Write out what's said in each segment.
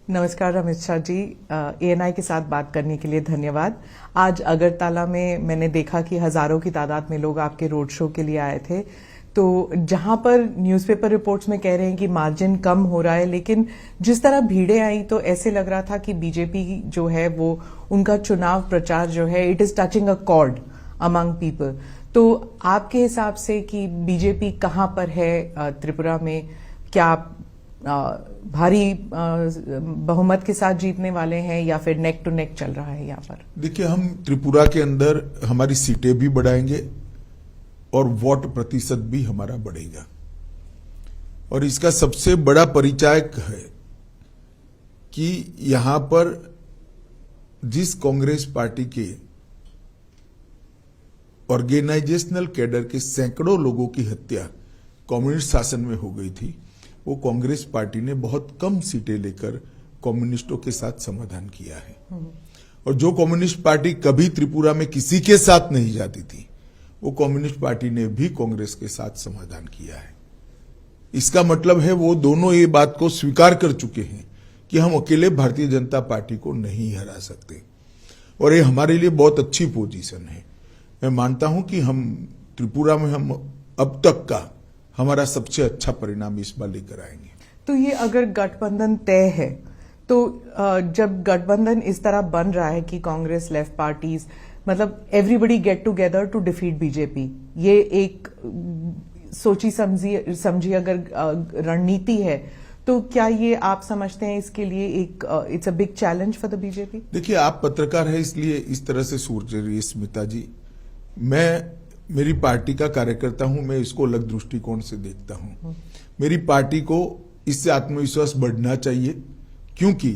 नमस्कार अमित शाह जी, ANI के साथ बात करने के लिए धन्यवाद। आज अगरतला में मैंने देखा कि हजारों की तादाद में लोग आपके रोड शो के लिए आए थे। तो जहां पर न्यूज़पेपर रिपोर्ट्स में कह रहे हैं कि मार्जिन कम हो रहा है, लेकिन जिस तरह भीड़ें आई तो ऐसे लग रहा था कि बीजेपी जो है वो उनका चुनाव प्रचार जो है it is touching a cord among people. तो आपके हिसाब से कि बीजेपी कहां पर है त्रिपुरा में? क्या भारी बहुमत के साथ जीतने वाले हैं या फिर नेक टू नेक चल रहा है यहाँ पर? देखिए, हम त्रिपुरा के अंदर हमारी सीटें भी बढ़ाएंगे और वोट प्रतिशत भी हमारा बढ़ेगा। और इसका सबसे बड़ा परिचायक है कि यहां पर जिस कांग्रेस पार्टी के ऑर्गेनाइजेशनल कैडर के सैकड़ों लोगों की हत्या कम्युनिस्ट शासन में हो गई थी, वो कांग्रेस पार्टी ने बहुत कम सीटें लेकर कम्युनिस्टों के साथ समाधान किया है। और जो कम्युनिस्ट पार्टी कभी त्रिपुरा में किसी के साथ नहीं जाती थी, वो कम्युनिस्ट पार्टी ने भी कांग्रेस के साथ समाधान किया है। इसका मतलब है वो दोनों ये बात को स्वीकार कर चुके हैं कि हम अकेले भारतीय जनता पार्टी को नहीं हरा सकते, और ये हमारे लिए बहुत अच्छी पोजीशन है। मैं मानता हूं कि हम त्रिपुरा में हम अब तक का हमारा सबसे अच्छा परिणाम इस बार लेकर आएंगे। तो ये अगर गठबंधन तय है, तो जब गठबंधन इस तरह बन रहा है कि कांग्रेस, लेफ्ट पार्टीज, मतलब everybody get together to defeat BJP, ये एक सोची समझी अगर रणनीति है, तो क्या ये आप समझते हैं इसके लिए एक it's a big challenge for the BJP? देखिए, आप पत्रकार है इसलिए इस तरह से सोच रही है स्मिता जी। मैं मेरी पार्टी का कार्यकर्ता हूं, मैं इसको अलग दृष्टिकोण से देखता हूं। मेरी पार्टी को इससे आत्मविश्वास बढ़ना चाहिए, क्योंकि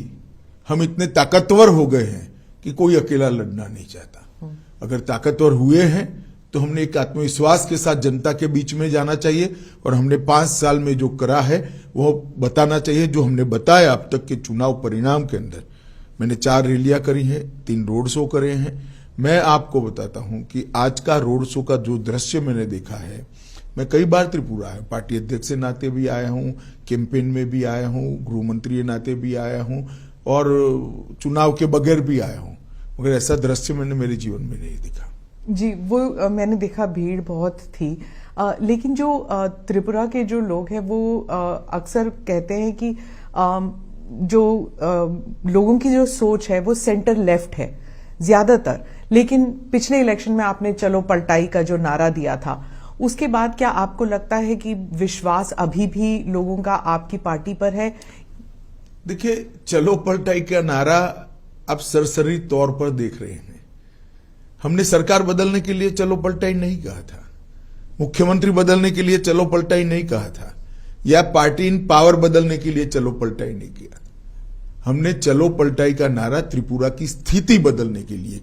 हम इतने ताकतवर हो गए हैं कि कोई अकेला लड़ना नहीं चाहता। अगर ताकतवर हुए हैं तो हमने एक आत्मविश्वास के साथ जनता के बीच में जाना चाहिए, और हमने 5 साल में जो करा है वो बताना चाहिए। जो हमने बताया अब तक के चुनाव परिणाम के अंदर, मैंने 4 रैलियां करी हैं, 3 रोड शो करे हैं। मैं आपको बताता हूं कि आज का रोड शो का जो दृश्य मैंने देखा है, मैं कई बार त्रिपुरा है, पार्टी अध्यक्ष के नाते भी आया हूं, कैंपेन में भी आया हूं, गृह मंत्री के नाते भी आया हूं, और चुनाव के बगैर भी आया हूं, मगर ऐसा दृश्य मैंने मेरे जीवन में नहीं देखा। जी, वो मैंने देखा, भीड़ बहुत थी। लेकिन जो त्रिपुरा के जो लोग हैं वो अक्सर कहते हैं कि जो लोगों की जो सोच है वो सेंटर लेफ्ट है ज्यादातर। लेकिन पिछले इलेक्शन में आपने चलो पलटाई का जो नारा दिया था, उसके बाद क्या आपको लगता है कि विश्वास अभी भी लोगों का आपकी पार्टी पर है? देखिए, चलो पलटाई का नारा आप सरसरी तौर पर देख रहे हैं। हमने सरकार बदलने के लिए चलो पलटाई नहीं कहा था, मुख्यमंत्री बदलने के लिए चलो पलटाई नहीं कहा था, या पार्टी इन पावर बदलने के लिए चलो पलटाई नहीं किया। हमने चलो पलटाई का नारा त्रिपुरा की स्थिति बदलने के लिए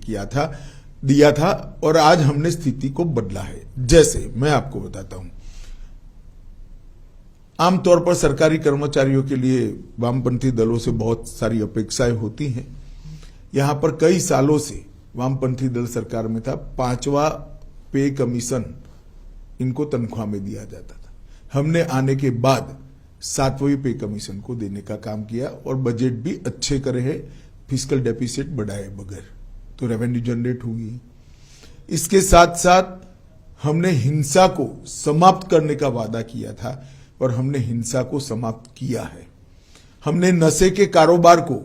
दिया था, और आज हमने स्थिति को बदला है। जैसे मैं आपको बताता हूं, आमतौर पर सरकारी कर्मचारियों के लिए वामपंथी दलों से बहुत सारी अपेक्षाएं होती हैं। यहां पर कई सालों से वामपंथी दल सरकार में था, 5वां पे कमीशन इनको तनख्वाह में दिया जाता था। हमने आने के बाद 7वें पे कमीशन को देने का काम किया, और बजट भी अच्छे करे हैं, फिस्कल डेफिसिट बढ़ाए बगैर, तो रेवेन्यू जनरेट हुई। इसके साथ साथ हमने हिंसा को समाप्त करने का वादा किया था, और हमने हिंसा को समाप्त किया है। हमने नशे के कारोबार को,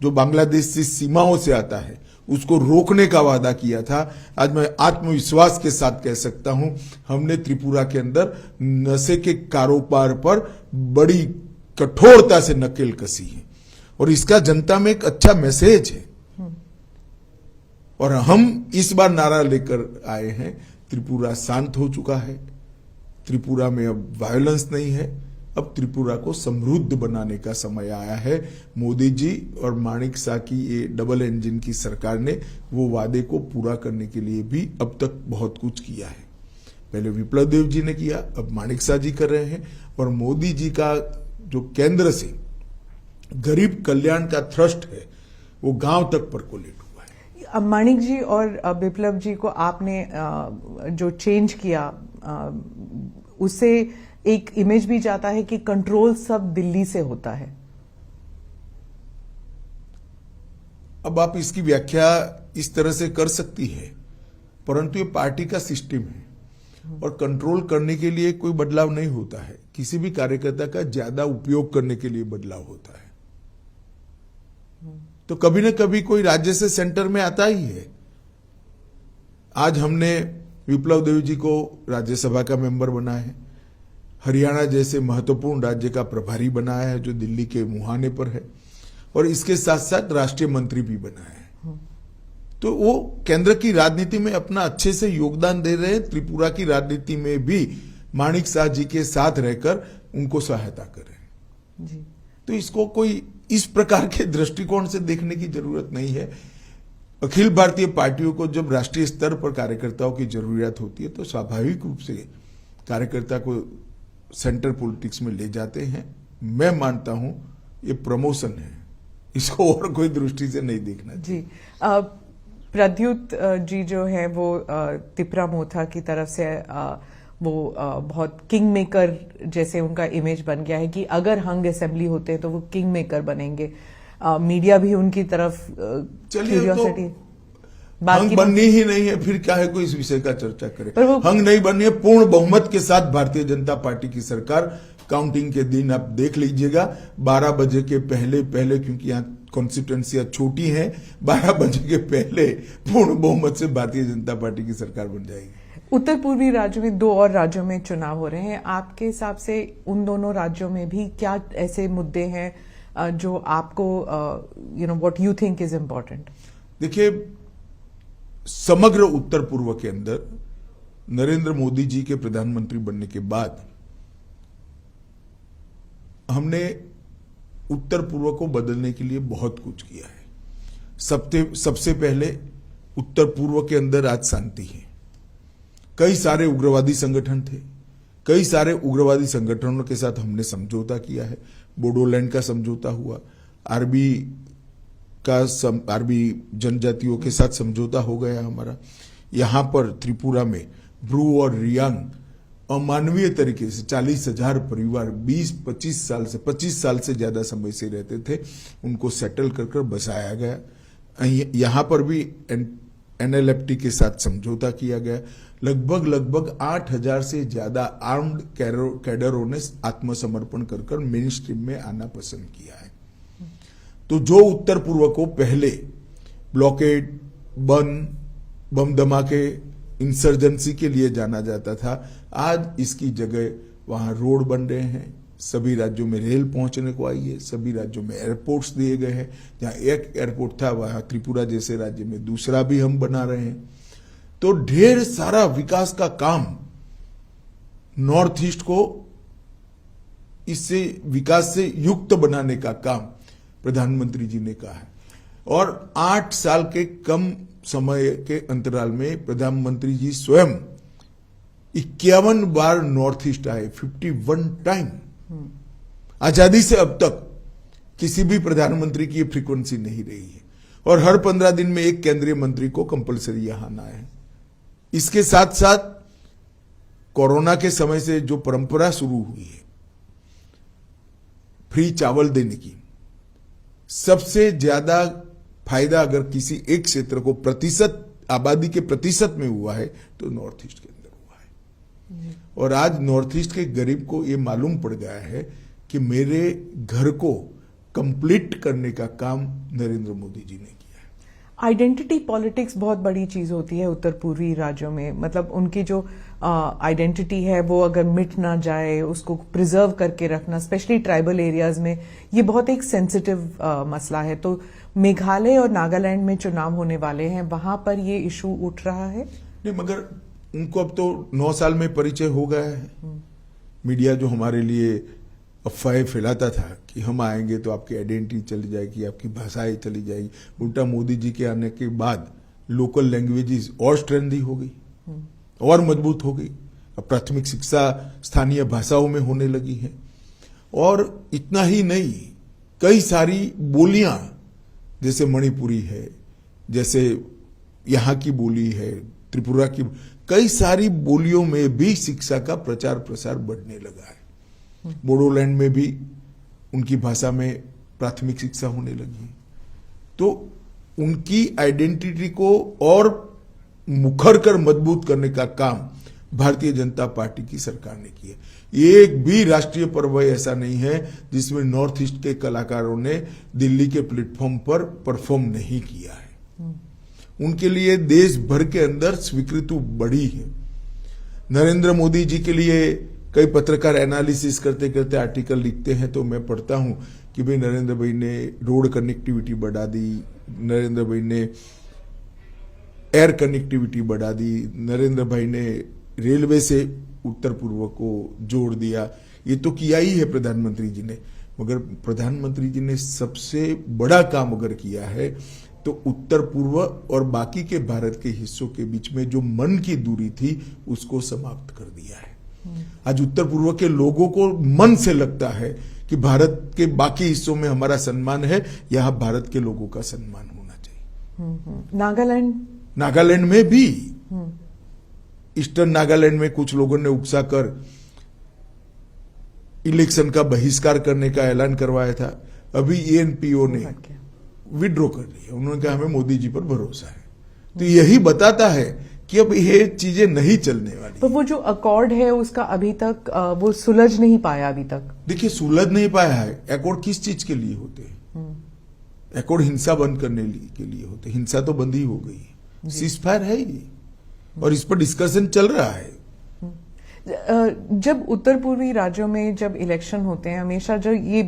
जो बांग्लादेश से सीमाओं से आता है, उसको रोकने का वादा किया था। आज मैं आत्मविश्वास के साथ कह सकता हूं, हमने त्रिपुरा के अंदर नशे के कारोबार पर बड़ी कठोरता से नकेल कसी है, और इसका जनता में एक अच्छा मैसेज है। और हम इस बार नारा लेकर आए हैं, त्रिपुरा शांत हो चुका है, त्रिपुरा में अब वायलेंस नहीं है, अब त्रिपुरा को समृद्ध बनाने का समय आया है। मोदी जी और माणिक शाह की ये डबल इंजन की सरकार ने वो वादे को पूरा करने के लिए भी अब तक बहुत कुछ किया है। पहले विप्लव देव जी ने किया, अब माणिक शाह जी कर रहे हैं, और मोदी जी का जो केंद्र से गरीब कल्याण का थ्रस्ट है वो गांव तक परकोलेट हुआ है। माणिक जी और विप्लव जी को आपने जो चेंज किया, उससे एक इमेज भी जाता है कि कंट्रोल सब दिल्ली से होता है। अब आप इसकी व्याख्या इस तरह से कर सकती है, परंतु ये पार्टी का सिस्टम है और कंट्रोल करने के लिए कोई बदलाव नहीं होता है। किसी भी कार्यकर्ता का ज्यादा उपयोग करने के लिए बदलाव होता है। तो कभी न कभी कोई राज्य से सेंटर में आता ही है। आज हमने विप्लव देव जी को राज्यसभा का मेंबर बनाया है, हरियाणा जैसे महत्वपूर्ण राज्य का प्रभारी बनाया है जो दिल्ली के मुहाने पर है, और इसके साथ साथ राष्ट्रीय मंत्री भी बनाया है। तो वो केंद्र की राजनीति में अपना अच्छे से योगदान दे रहे हैं। त्रिपुरा की राजनीति में भी माणिक शाह जी के साथ रहकर उनको सहायता कर रहे हैं जी। तो इसको कोई इस प्रकार के दृष्टिकोण से देखने की जरूरत नहीं है। अखिल भारतीय पार्टियों को जब राष्ट्रीय स्तर पर कार्यकर्ताओं की जरूरत होती है तो स्वाभाविक रूप से कार्यकर्ता को सेंटर पॉलिटिक्स में ले जाते हैं। मैं मानता हूं ये प्रमोशन है, इसको और कोई दृष्टि से नहीं देखना जी। प्रद्युत जी जो है वो तिपरा मोथा की तरफ से वो बहुत किंग मेकर जैसे उनका इमेज बन गया है कि अगर हंग असेंबली होते हैं तो वो किंग मेकर बनेंगे। मीडिया भी उनकी तरफ क्यूरियोसिटी हंग बननी ही नहीं है, फिर क्या है कोई इस विषय का चर्चा करे। हंग नहीं बननी है, पूर्ण बहुमत के साथ भारतीय जनता पार्टी की सरकार। काउंटिंग के दिन आप देख लीजिएगा 12 बजे के पहले क्योंकि यहाँ कॉन्स्टिट्यूएंसियां छोटी हैं, 12 बजे के पहले पूर्ण बहुमत से भारतीय जनता पार्टी की सरकार बन जाएगी। उत्तर पूर्वी राज्यों में 2 और राज्यों में चुनाव हो रहे हैं। आपके हिसाब से उन दोनों राज्यों में भी क्या ऐसे मुद्दे हैं जो आपको what you think is important? देखिए, समग्र उत्तर पूर्व के अंदर नरेंद्र मोदी जी के प्रधानमंत्री बनने के बाद हमने उत्तर पूर्व को बदलने के लिए बहुत कुछ किया है। सबसे पहले उत्तर पूर्व के अंदर आज शांति है। कई सारे उग्रवादी संगठन थे, कई सारे उग्रवादी संगठनों के साथ हमने समझौता किया है। बोडोलैंड का समझौता हुआ, आरबी जनजातियों के साथ समझौता हो गया हमारा। यहां पर त्रिपुरा में ब्रू और रियांग अमानवीय तरीके से 40,000 परिवार 20-25 साल से ज्यादा समय से रहते थे, उनको सेटल कर बसाया गया। यहां पर भी NLFT के साथ समझौता किया गया। लगभग 8,000 से ज्यादा आर्म्ड कैडरों ने आत्मसमर्पण कर मेन स्ट्रीम में आना पसंद किया है। तो जो उत्तर पूर्व को पहले ब्लॉकेड, बम धमाके, इंसर्जेंसी के लिए जाना जाता था, आज इसकी जगह वहां रोड बन रहे हैं। सभी राज्यों में रेल पहुंचने को आई है, सभी राज्यों में एयरपोर्ट्स दिए गए हैं। जहां एक एयरपोर्ट था वहां त्रिपुरा जैसे राज्य में दूसरा भी हम बना रहे हैं। तो ढेर सारा विकास का काम नॉर्थ ईस्ट को इससे विकास से युक्त बनाने का काम प्रधानमंत्री जी ने कहा है। और 8 साल के कम समय के अंतराल में प्रधानमंत्री जी स्वयं 51 बार नॉर्थ ईस्ट आए, 51 टाइम। आजादी से अब तक किसी भी प्रधानमंत्री की ये फ्रीक्वेंसी नहीं रही है। और हर 15 दिन में एक केंद्रीय मंत्री को कंपलसरी यहां आना है। इसके साथ साथ कोरोना के समय से जो परंपरा शुरू हुई है फ्री चावल देने की, सबसे ज्यादा फायदा अगर किसी एक क्षेत्र को प्रतिशत आबादी के प्रतिशत में हुआ है तो नॉर्थ ईस्ट के अंदर हुआ है। और आज नॉर्थ ईस्ट के गरीब को यह मालूम पड़ गया है कि मेरे घर को कंप्लीट करने का काम नरेंद्र मोदी जी ने किया है। आइडेंटिटी पॉलिटिक्स बहुत बड़ी चीज होती है उत्तर पूर्वी राज्यों में। मतलब उनकी जो आइडेंटिटी है वो अगर मिट ना जाए, उसको प्रिजर्व करके रखना, स्पेशली ट्राइबल एरियाज में, ये बहुत एक सेंसिटिव मसला है। तो मेघालय और नागालैंड में चुनाव होने वाले हैं, वहां पर ये इशू उठ रहा है? नहीं, मगर उनको अब तो 9 साल में परिचय हो गया है। मीडिया जो हमारे लिए अफवाहें फैलाता था कि हम आएंगे तो आपकी आइडेंटिटी चली जाएगी, आपकी भाषाएं चली जाएगी, उल्टा मोदी जी के आने के बाद लोकल लैंग्वेजेस और स्ट्रेंथी हो गई और मजबूत हो गई। अब प्राथमिक शिक्षा स्थानीय भाषाओं में होने लगी है। और इतना ही नहीं, कई सारी बोलियां जैसे मणिपुरी है, जैसे यहाँ की बोली है, त्रिपुरा की, कई सारी बोलियों में भी शिक्षा का प्रचार प्रसार बढ़ने लगा है। बोडोलैंड में भी उनकी भाषा में प्राथमिक शिक्षा होने लगी। तो उनकी आइडेंटिटी को और मुखर कर मजबूत करने का काम भारतीय जनता पार्टी की सरकार ने किया। एक भी राष्ट्रीय पर्व ऐसा नहीं है जिसमें नॉर्थ ईस्ट के कलाकारों ने दिल्ली के प्लेटफॉर्म पर परफॉर्म नहीं किया है। उनके लिए देश भर के अंदर स्वीकृति बढ़ी है। नरेंद्र मोदी जी के लिए कई पत्रकार एनालिसिस करते करते आर्टिकल लिखते हैं तो मैं पढ़ता हूं कि भाई नरेंद्र भाई ने रोड कनेक्टिविटी बढ़ा दी, नरेंद्र भाई ने एयर कनेक्टिविटी बढ़ा दी, नरेंद्र भाई ने रेलवे से उत्तर पूर्व को जोड़ दिया। ये तो किया ही है प्रधानमंत्री जी ने, मगर प्रधानमंत्री जी ने सबसे बड़ा काम अगर किया है तो उत्तर पूर्व और बाकी के भारत के हिस्सों के बीच में जो मन की दूरी थी उसको समाप्त कर दिया है। आज उत्तर पूर्व के लोगों को मन से लगता है कि भारत के बाकी हिस्सों में हमारा सम्मान है, यहाँ भारत के लोगों का सम्मान होना चाहिए। नागालैंड में भी ईस्टर्न नागालैंड में कुछ लोगों ने उकसा कर इलेक्शन का बहिष्कार करने का ऐलान करवाया था। अभी एएनपीओ ने विड्रॉ कर लिया। उन्होंने कहा हमें मोदी जी पर भरोसा है। तो यही बताता है कि अब ये चीजें नहीं चलने वाली। तो वो जो अकॉर्ड है उसका अभी तक वो सुलझ नहीं पाया अभी तक। देखिए सुलझ नहीं पाया है। अकॉर्ड किस चीज के लिए होते हैं? अकॉर्ड हिंसा बंद करने के लिए होते। हिंसा तो बंद ही हो गई है, सीजफायर है ये, और इस पर डिस्कशन चल रहा है। जब उत्तर पूर्वी राज्यों में जब इलेक्शन होते हैं हमेशा जो ये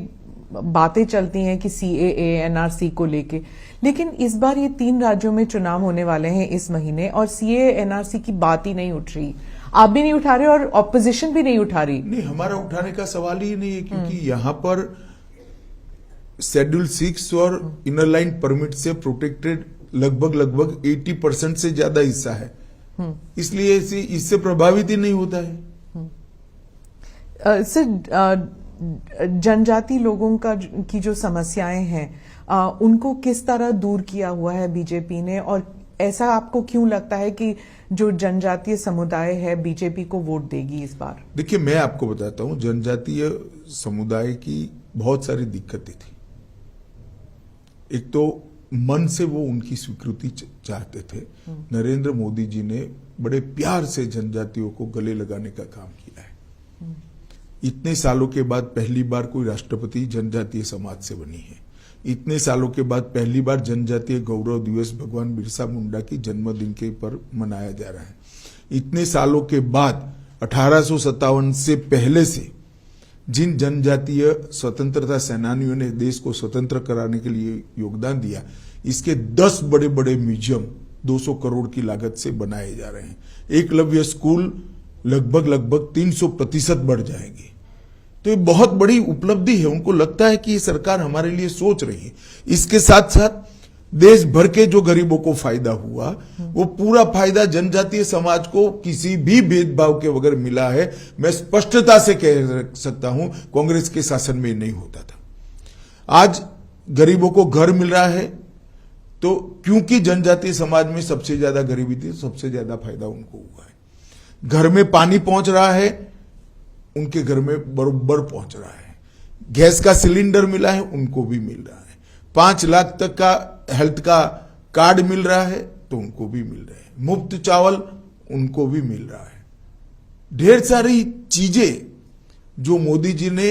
बातें चलती हैं कि सीएए एनआरसी को लेके, लेकिन इस बार ये 3 राज्यों में चुनाव होने वाले हैं इस महीने और सीएए एनआरसी की बात ही नहीं उठ रही। आप भी नहीं उठा रहे और ऑपोजिशन भी नहीं उठा रही। नहीं, हमारा उठाने का सवाल ही नहीं है, क्योंकि यहां पर शेड्यूल 6 और इनर लाइन परमिट से प्रोटेक्टेड लगभग 80% से ज्यादा हिस्सा है, इसलिए इससे प्रभावित ही नहीं होता है। सर, जनजाति लोगों की जो समस्याएं हैं उनको किस तरह दूर किया हुआ है बीजेपी ने, और ऐसा आपको क्यों लगता है कि जो जनजातीय समुदाय है बीजेपी को वोट देगी इस बार? देखिए मैं आपको बताता हूं, जनजातीय समुदाय की बहुत सारी दिक्कतें थी। एक तो मन से वो उनकी स्वीकृति चाहते थे। नरेंद्र मोदी जी ने बड़े प्यार से जनजातियों को गले लगाने का काम किया है। इतने सालों के बाद पहली बार कोई राष्ट्रपति जनजातीय समाज से बनी है। इतने सालों के बाद पहली बार जनजातीय गौरव दिवस भगवान बिरसा मुंडा की जन्मदिन के पर मनाया जा रहा है। इतने सालों के बाद 1857 से पहले से जिन जनजातीय स्वतंत्रता सेनानियों ने देश को स्वतंत्र कराने के लिए योगदान दिया, इसके 10 बड़े बड़े म्यूजियम 200 करोड़ की लागत से बनाए जा रहे हैं। एकलव्य स्कूल लगभग 300% बढ़ जाएंगे। तो ये बहुत बड़ी उपलब्धि है। उनको लगता है कि ये सरकार हमारे लिए सोच रही है। इसके साथ साथ देश भर के जो गरीबों को फायदा हुआ, वो पूरा फायदा जनजातीय समाज को किसी भी भेदभाव के बगैर मिला है। मैं स्पष्टता से कह सकता हूं, कांग्रेस के शासन में नहीं होता था। आज गरीबों को घर मिल रहा है, तो क्योंकि जनजातीय समाज में सबसे ज्यादा गरीबी थी, सबसे ज्यादा फायदा उनको हुआ है। घर में पानी पहुंच रहा है, उनके घर में बरोबर पहुंच रहा है। गैस का सिलेंडर मिला है, उनको भी मिल रहा है। 5 लाख तक का हेल्थ का कार्ड मिल रहा है, तो उनको भी मिल रहा है। मुफ्त चावल उनको भी मिल रहा है। ढेर सारी चीजें जो मोदी जी ने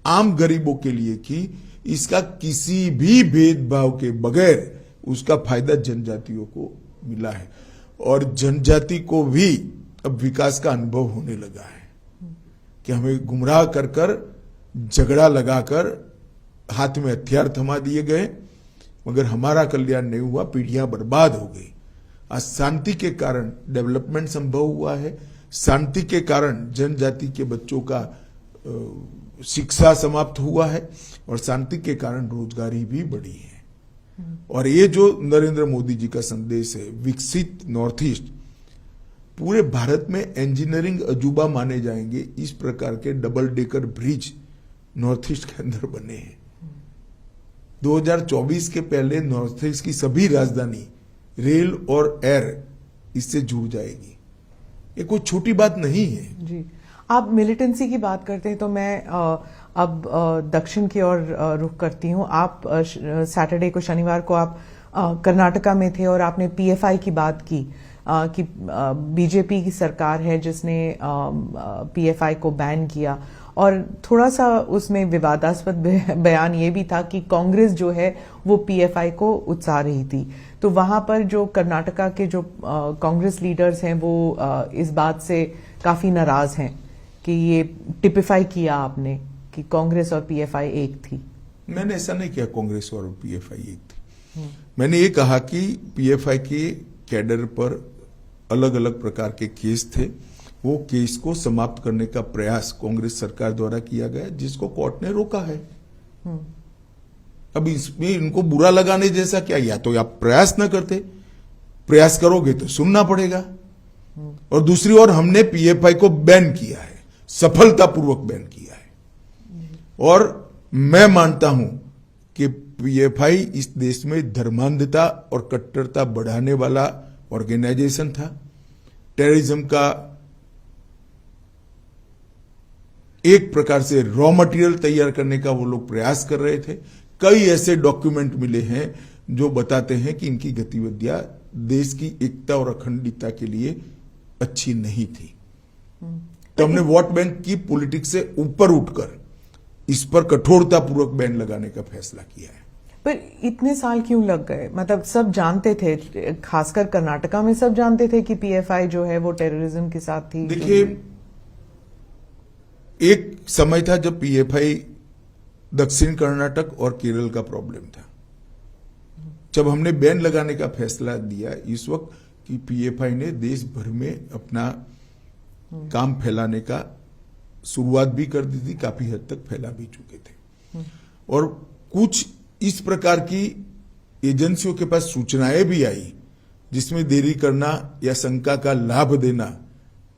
आम गरीबों के लिए की, इसका किसी भी भेदभाव के बगैर उसका फायदा जनजातियों को मिला है। और जनजाति को भी अब विकास का अनुभव होने लगा है कि हमें गुमराह कर कर, झगड़ा लगाकर हाथ में हथियार थमा दिए गए, मगर हमारा कल्याण नहीं हुआ, पीढ़ियां बर्बाद हो गई। आज शांति के कारण डेवलपमेंट संभव हुआ है। शांति के कारण जनजाति के बच्चों का शिक्षा समाप्त हुआ है, और शांति के कारण रोजगारी भी बढ़ी है। और ये जो नरेंद्र मोदी जी का संदेश है, विकसित नॉर्थ ईस्ट, पूरे भारत में इंजीनियरिंग अजूबा माने जाएंगे। इस प्रकार के double decker bridge north east के अंदर बने हैं। 2024 के पहले नॉर्थ ईस्ट की सभी राजधानी रेल और एयर इससे जुड़ जाएगी। ये कोई छोटी बात नहीं है जी। आप मिलिटेंसी की बात करते हैं तो मैं अब दक्षिण की ओर रुख करती हूँ। आप सैटरडे को, शनिवार को आप कर्नाटका में थे और आपने पीएफआई की बात की कि बीजेपी की सरकार है जिसने पीएफआई को बैन किया, और थोड़ा सा उसमें विवादास्पद बयान ये भी था कि कांग्रेस जो है वो पीएफआई को उकसा रही थी। तो वहां पर जो कर्नाटका के जो कांग्रेस लीडर्स हैं वो इस बात से काफी नाराज हैं कि ये टिपिफाई किया आपने कि कांग्रेस और पीएफआई एक थी। मैंने ऐसा नहीं किया कांग्रेस और पीएफआई एक थी। मैंने ये कहा कि पीएफआई के कैडर पर अलग अलग प्रकार के केस थे, वो केस को समाप्त करने का प्रयास कांग्रेस सरकार द्वारा किया गया जिसको कोर्ट ने रोका है। अब इसमें इनको बुरा लगाने जैसा क्या, या तो आप प्रयास न करते, प्रयास करोगे तो सुनना पड़ेगा। और दूसरी ओर हमने पीएफआई को बैन किया है, सफलतापूर्वक बैन किया है। और मैं मानता हूं कि पीएफआई इस देश में धर्मांधता और कट्टरता बढ़ाने वाला ऑर्गेनाइजेशन था। टेररिज्म का एक प्रकार से रॉ मटेरियल तैयार करने का वो लोग प्रयास कर रहे थे। कई ऐसे डॉक्यूमेंट मिले हैं जो बताते हैं कि इनकी गतिविधियां देश की एकता और अखंडता के लिए अच्छी नहीं थी। तो हमने वोट बैंक की पॉलिटिक्स से ऊपर उठकर इस पर कठोरतापूर्वक बैन लगाने का फैसला किया है। पर इतने साल क्यों लग गए? मतलब सब जानते थे, खासकर कर्नाटका में सब जानते थे कि पीएफआई जो है वो टेररिज्म के साथ थी। देखिए, एक समय था जब पीएफआई दक्षिण कर्नाटक और केरल का प्रॉब्लम था। जब हमने बैन लगाने का फैसला दिया इस वक्त कि पीएफआई ने देश भर में अपना काम फैलाने का शुरुआत भी कर दी थी, काफी हद तक फैला भी चुके थे। और कुछ इस प्रकार की एजेंसियों के पास सूचनाएं भी आई जिसमें देरी करना या शंका का लाभ देना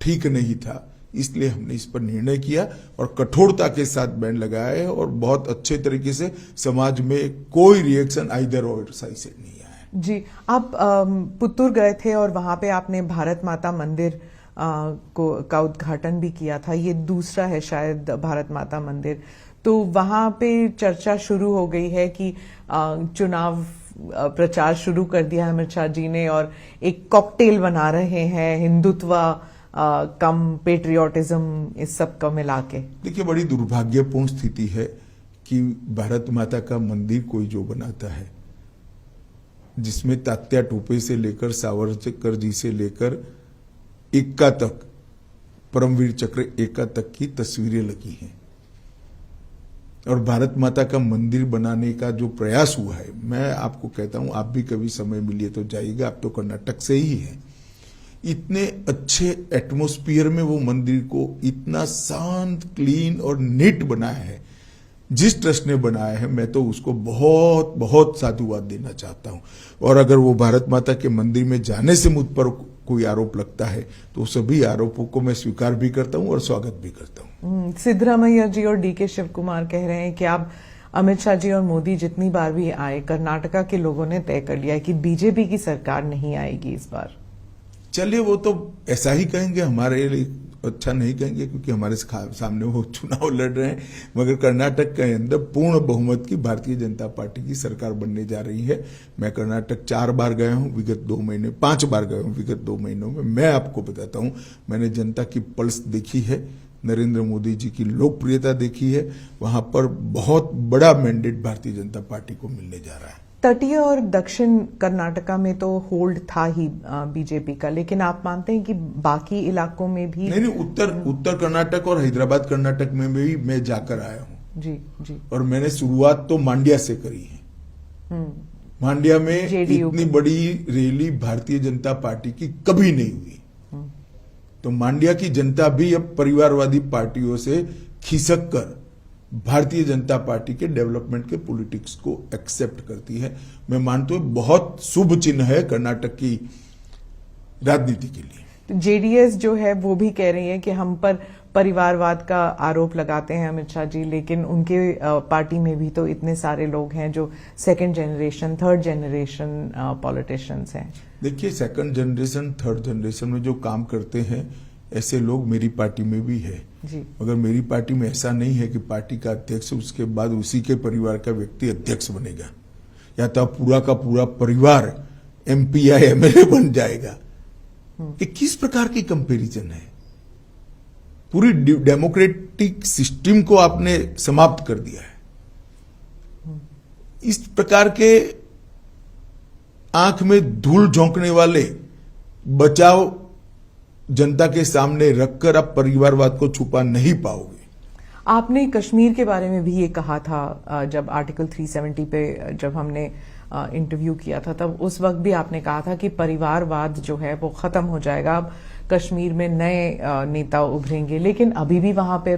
ठीक नहीं था। इसलिए हमने इस पर निर्णय किया और कठोरता के साथ बैन लगाया है, और बहुत अच्छे तरीके से समाज में कोई रिएक्शन आइदर और साइड से नहीं आया है। जी, आप पुत्तूर गए थे और वहां पे आपने भारत माता मंदिर का उद्घाटन भी किया था। ये दूसरा है शायद भारत माता मंदिर। तो वहां पे चर्चा शुरू हो गई है कि चुनाव प्रचार शुरू कर दिया अमित शाह जी ने और एक कॉकटेल बना रहे हैं हिंदुत्व कम पेट्रियोटिज्म, इस सब का मिला के। देखिए, बड़ी दुर्भाग्यपूर्ण स्थिति है कि भारत माता का मंदिर कोई जो बनाता है जिसमें तात्या टोपे से लेकर सावरकर जी से लेकर एक्का तक, परमवीर चक्र एक्का तक की तस्वीरें लगी हैं, और भारत माता का मंदिर बनाने का जो प्रयास हुआ है, मैं आपको कहता हूं, आप भी कभी समय मिलिए तो जाइएगा, आप तो कर्नाटक से ही हैं। इतने अच्छे एटमॉस्फेयर में वो मंदिर को इतना शांत, क्लीन और नीट बनाया है जिस ट्रस्ट ने बनाया है, मैं तो उसको बहुत बहुत साधुवाद देना चाहता हूं। और अगर वो भारत माता के मंदिर में जाने से मुझ पर कोई आरोप लगता है तो सभी आरोपों को मैं स्वीकार भी करता हूं और स्वागत भी करता हूं। सिद्धरामैया जी और डीके शिव कुमार कह रहे हैं कि आप अमित शाह जी और मोदी जितनी बार भी आए, कर्नाटका के लोगों ने तय कर लिया है कि बीजेपी की सरकार नहीं आएगी इस बार। चलिए, वो तो ऐसा ही कहेंगे, हमारे लिए अच्छा नहीं कहेंगे क्योंकि हमारे सामने वो चुनाव लड़ रहे हैं। मगर कर्नाटक के अंदर पूर्ण बहुमत की भारतीय जनता पार्टी की सरकार बनने जा रही है। मैं कर्नाटक 4 बार गया हूं विगत 2 महीने, 5 बार गया हूं विगत 2 महीनों में। मैं आपको बताता हूं, मैंने जनता की पल्स देखी है, नरेंद्र मोदी जी की लोकप्रियता देखी है। वहां पर बहुत बड़ा मैंडेट भारतीय जनता पार्टी को मिलने जा रहा है। तटीय और दक्षिण कर्नाटका में तो होल्ड था ही बीजेपी का, लेकिन आप मानते हैं कि बाकी इलाकों में भी? नहीं, उत्तर कर्नाटक और हैदराबाद कर्नाटक में भी मैं जाकर आया हूं। जी जी। और मैंने शुरुआत तो मांड्या से करी है। मांड्या में इतनी बड़ी रैली भारतीय जनता पार्टी की कभी नहीं हुई। तो मांड्या की जनता भी अब परिवारवादी पार्टियों से खिसक कर भारतीय जनता पार्टी के डेवलपमेंट के पॉलिटिक्स को एक्सेप्ट करती है। मैं मानता हूं बहुत शुभ चिन्ह है कर्नाटक की राजनीति के लिए। तो जेडीएस जो है वो भी कह रही है कि हम पर परिवारवाद का आरोप लगाते हैं अमित शाह जी, लेकिन उनके पार्टी में भी तो इतने सारे लोग हैं जो second generation, third generation politicians हैं। देखिए, सेकंड जनरेशन, थर्ड जनरेशन में जो काम करते हैं ऐसे लोग मेरी पार्टी में भी है जी। मगर मेरी पार्टी में ऐसा नहीं है कि पार्टी का अध्यक्ष उसके बाद उसी के परिवार का व्यक्ति अध्यक्ष बनेगा। या तो पूरा का पूरा परिवार एमपी या एमएलए बन जाएगा। ये किस प्रकार की कंपैरिजन है? पूरी डेमोक्रेटिक सिस्टम को आपने समाप्त कर दिया है। इस प्रकार के आंख में धूल झोंकने वाले बचाव जनता के सामने रखकर आप परिवारवाद को छुपा नहीं पाओगे। आपने कश्मीर के बारे में भी ये कहा था जब आर्टिकल 370 पे जब हमने इंटरव्यू किया था, तब उस वक्त भी आपने कहा था कि परिवारवाद जो है वो खत्म हो जाएगा, अब कश्मीर में नए नेता उभरेंगे। लेकिन अभी भी वहां पे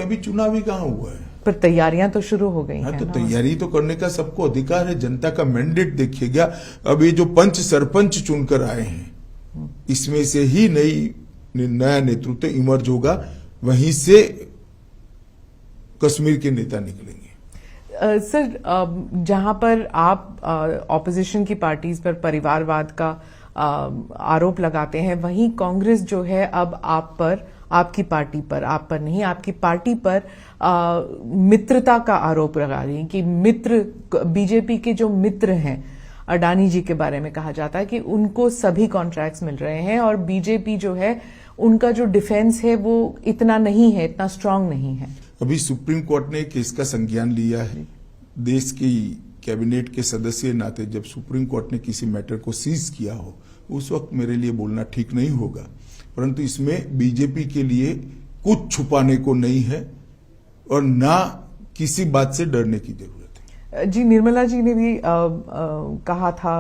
अभी चुनाव ही कहां हुआ है? पर तैयारियां तो शुरू हो गई हैं। तो तैयारी तो करने का सबको अधिकार है। जनता का मैंडेट देखिएगा। अब ये जो पंच सरपंच चुनकर आए हैं, इसमें से ही नया नेतृत्व इमर्ज होगा, वहीं से कश्मीर के नेता निकलेंगे। सर, जहां पर आप ऑपोजिशन की पार्टीज पर परिवारवाद का आरोप लगाते हैं, वहीं कांग्रेस जो है अब आप पर, आपकी पार्टी पर, आप पर नहीं, आपकी पार्टी पर मित्रता का आरोप लगा रही है कि मित्र, बीजेपी के जो मित्र हैं, अडानी जी के बारे में कहा जाता है कि उनको सभी कॉन्ट्रैक्ट्स मिल रहे हैं और बीजेपी जो है उनका जो डिफेंस है वो इतना नहीं है, इतना स्ट्रांग नहीं है। अभी सुप्रीम कोर्ट ने केस का संज्ञान लिया है। देश की कैबिनेट के सदस्य नाते जब सुप्रीम कोर्ट ने किसी मैटर को सीज किया हो, उस वक्त मेरे लिए बोलना ठीक नहीं होगा, परंतु इसमें बीजेपी के लिए कुछ छुपाने को नहीं है और ना किसी बात से डरने की जरूरत है। जी, निर्मला जी ने भी कहा था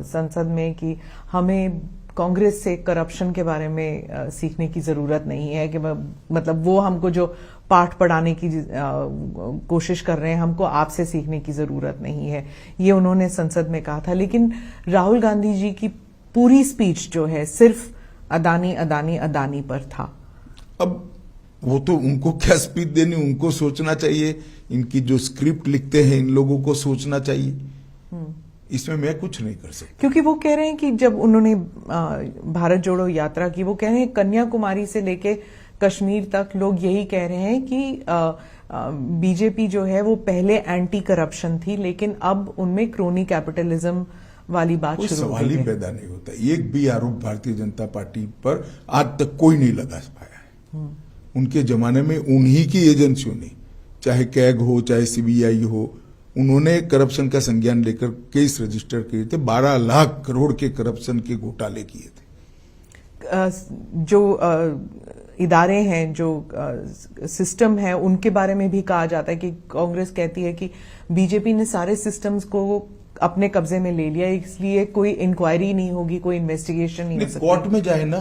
संसद में कि हमें कांग्रेस से करप्शन के बारे में सीखने की जरूरत नहीं है, कि मतलब वो हमको जो पाठ पढ़ाने की कोशिश कर रहे हैं, हमको आपसे सीखने की जरूरत नहीं है, ये उन्होंने संसद में कहा था। लेकिन राहुल गांधी जी की पूरी स्पीच जो है सिर्फ अदानी अदानी अदानी पर था। अब वो तो उनको क्या स्पीच देनी, उनको सोचना चाहिए। इनकी जो स्क्रिप्ट लिखते हैं इन लोगों को सोचना चाहिए। इसमें मैं कुछ नहीं कर सकता। क्योंकि वो कह रहे हैं कि जब उन्होंने भारत जोड़ो यात्रा की, वो कह रहे हैं कन्याकुमारी से लेके कश्मीर तक लोग यही कह रहे हैं कि बीजेपी जो है वो पहले एंटी करप्शन थी, लेकिन अब उनमें क्रोनी कैपिटलिज्म वाली बात शुरू हो गई है। सवाल ही पैदा नहीं होता। एक भी आरोप भारतीय जनता पार्टी पर आज तक कोई नहीं लगा पाया है। उनके जमाने में उन्हीं की एजेंसियों ने, चाहे कैग हो चाहे सीबीआई हो, उन्होंने करप्शन का संज्ञान लेकर केस रजिस्टर किए थे। 12 लाख करोड़ के करप्शन के घोटाले किए थे। जो इदारे हैं, जो सिस्टम है, उनके बारे में भी कहा जाता है कि कांग्रेस कहती है कि बीजेपी ने सारे सिस्टम्स को अपने कब्जे में ले लिया, इसलिए कोई इंक्वायरी नहीं होगी, कोई इन्वेस्टिगेशन नहीं हो सकती। कोर्ट में जाए ना,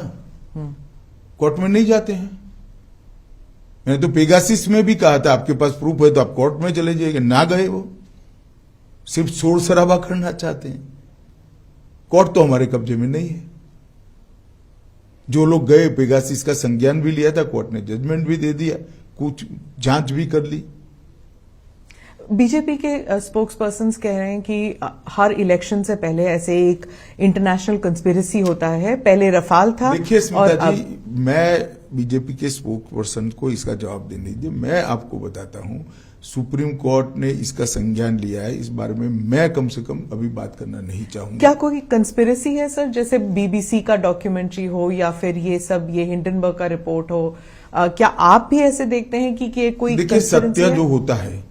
कोर्ट में नहीं जाते हैं। मैंने तो पेगासिस में भी कहा था आपके पास प्रूफ है तो आप कोर्ट में चले जाइए, ना गए। वो सिर्फ शोर शराबा करना चाहते हैं। कोर्ट तो हमारे कब्जे में नहीं है। जो लोग गए, पेगासिस का संज्ञान भी लिया था, कोर्ट ने जजमेंट भी दे दिया, कुछ जांच भी कर ली। बीजेपी के स्पोक्स पर्सन्स कह रहे हैं कि हर इलेक्शन से पहले ऐसे एक इंटरनेशनल कंस्पिरेसी होता है, पहले रफाल था। देखिए स्मिता जी, मैं बीजेपी के स्पोक्स पर्सन को इसका जवाब देने दीजिए। मैं आपको बताता हूं, सुप्रीम कोर्ट ने इसका संज्ञान लिया है। इस बारे में मैं कम से कम अभी बात करना नहीं चाहूंगा। क्या कोई कंस्पिरेसी है सर, जैसे बीबीसी का डॉक्यूमेंट्री हो या फिर ये सब, ये हिंडनबर्ग का रिपोर्ट हो, क्या आप भी ऐसे देखते हैं कि कोई? देखिए, सत्य जो होता है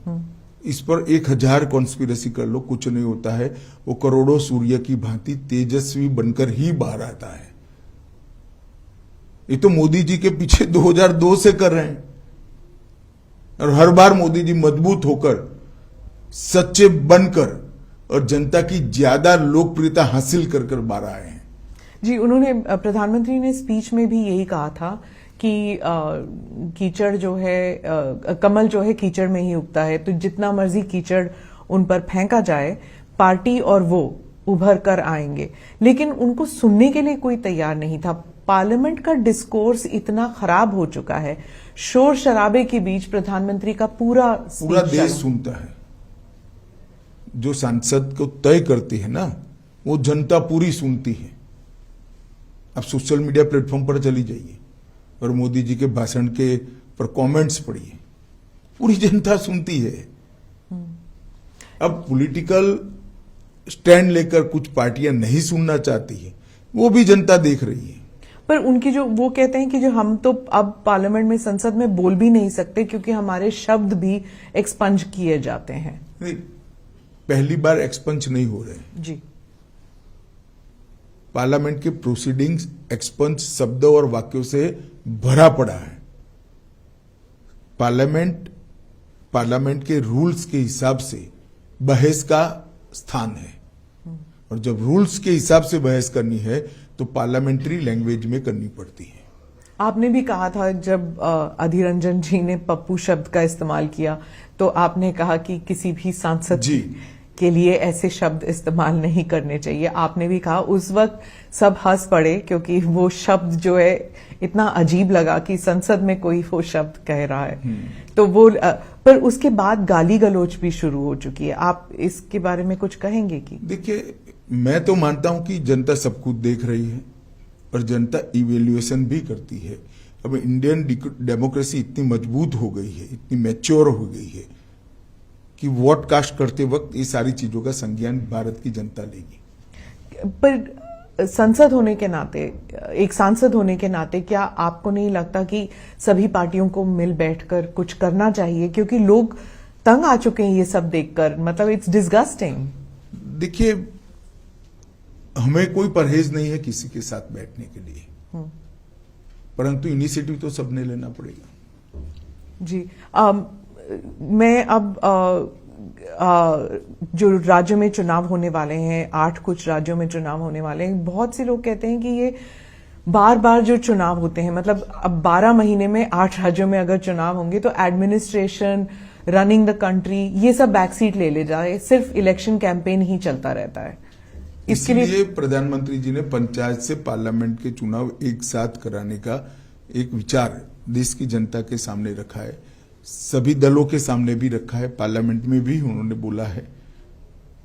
इस पर 1000 कॉन्स्पिरेसी कर लो, कुछ नहीं होता है। वो करोड़ों सूर्य की भांति तेजस्वी बनकर ही बाहर आता है। ये तो मोदी जी के पीछे 2002 से कर रहे हैं और हर बार मोदी जी मजबूत होकर, सच्चे बनकर और जनता की ज्यादा लोकप्रियता हासिल कर बाहर आए हैं। जी, उन्होंने, प्रधानमंत्री ने स्पीच में भी यही कहा था कि कीचड़ जो है, कमल जो है कीचड़ में ही उगता है, तो जितना मर्जी कीचड़ उन पर फेंका जाए, पार्टी और वो उभर कर आएंगे। लेकिन उनको सुनने के लिए कोई तैयार नहीं था। पार्लियामेंट का डिस्कोर्स इतना खराब हो चुका है, शोर शराबे के बीच प्रधानमंत्री का पूरा देश सुनता है। जो सांसद को तय करती है ना, वो जनता पूरी सुनती है। अब सोशल मीडिया प्लेटफॉर्म पर चली जाइए और मोदी जी के भाषण के पर कमेंट्स पढ़िए, पूरी जनता सुनती है। अब पॉलिटिकल स्टैंड लेकर कुछ पार्टियां नहीं सुनना चाहती है, वो भी जनता देख रही है। पर उनकी जो वो कहते हैं कि जो हम तो अब पार्लियामेंट में, संसद में बोल भी नहीं सकते क्योंकि हमारे शब्द भी एक्सपंज किए जाते हैं। नहीं, पहली बार एक्सपंज नहीं हो रहे जी। पार्लियामेंट के प्रोसीडिंग्स एक्सपंज शब्दों और वाक्यों से भरा पड़ा है। पार्लियामेंट के रूल्स के हिसाब से बहस का स्थान है, और जब रूल्स के हिसाब से बहस करनी है तो पार्लियामेंट्री लैंग्वेज में करनी पड़ती है। आपने भी कहा था जब अधीर रंजन जी ने पप्पू शब्द का इस्तेमाल किया तो आपने कहा कि किसी भी सांसद जी के लिए ऐसे शब्द इस्तेमाल नहीं करने चाहिए। आपने भी कहा, उस वक्त सब हंस पड़े क्योंकि वो शब्द जो है इतना अजीब लगा कि संसद में कोई वो शब्द कह रहा है। तो वो पर उसके बाद गाली गलौज भी शुरू हो चुकी है। आप इसके बारे में कुछ कहेंगे? कि देखिए, मैं तो मानता हूं कि जनता सब कुछ देख रही है और जनता इवेल्युएशन भी करती है। अब इंडियन डेमोक्रेसी इतनी मजबूत हो गई है, इतनी मैच्योर हो गई है कि वोट कास्ट करते वक्त ये सारी चीजों का संज्ञान भारत की जनता लेगी। पर संसद होने के नाते, एक सांसद होने के नाते, क्या आपको नहीं लगता कि सभी पार्टियों को मिल बैठकर कुछ करना चाहिए? क्योंकि लोग तंग आ चुके हैं ये सब देखकर, मतलब इट्स डिस्गस्टिंग। देखिए, हमें कोई परहेज नहीं है किसी के साथ बैठने के लिए, परंतु इनिशिएटिव तो सबने लेना पड़ेगा। जी। मैं अब जो राज्यों में चुनाव होने वाले हैं, 8 कुछ राज्यों में चुनाव होने वाले हैं, बहुत से लोग कहते हैं कि ये बार बार जो चुनाव होते हैं, मतलब अब 12 महीने में 8 राज्यों में अगर चुनाव होंगे तो एडमिनिस्ट्रेशन, रनिंग द कंट्री, ये सब बैकसीट ले जाए, सिर्फ इलेक्शन कैंपेन ही चलता रहता है। इसके लिए प्रधानमंत्री जी ने पंचायत से पार्लियामेंट के चुनाव एक साथ कराने का एक विचार देश की जनता के सामने रखा है, सभी दलों के सामने भी रखा है, पार्लियामेंट में भी उन्होंने बोला है,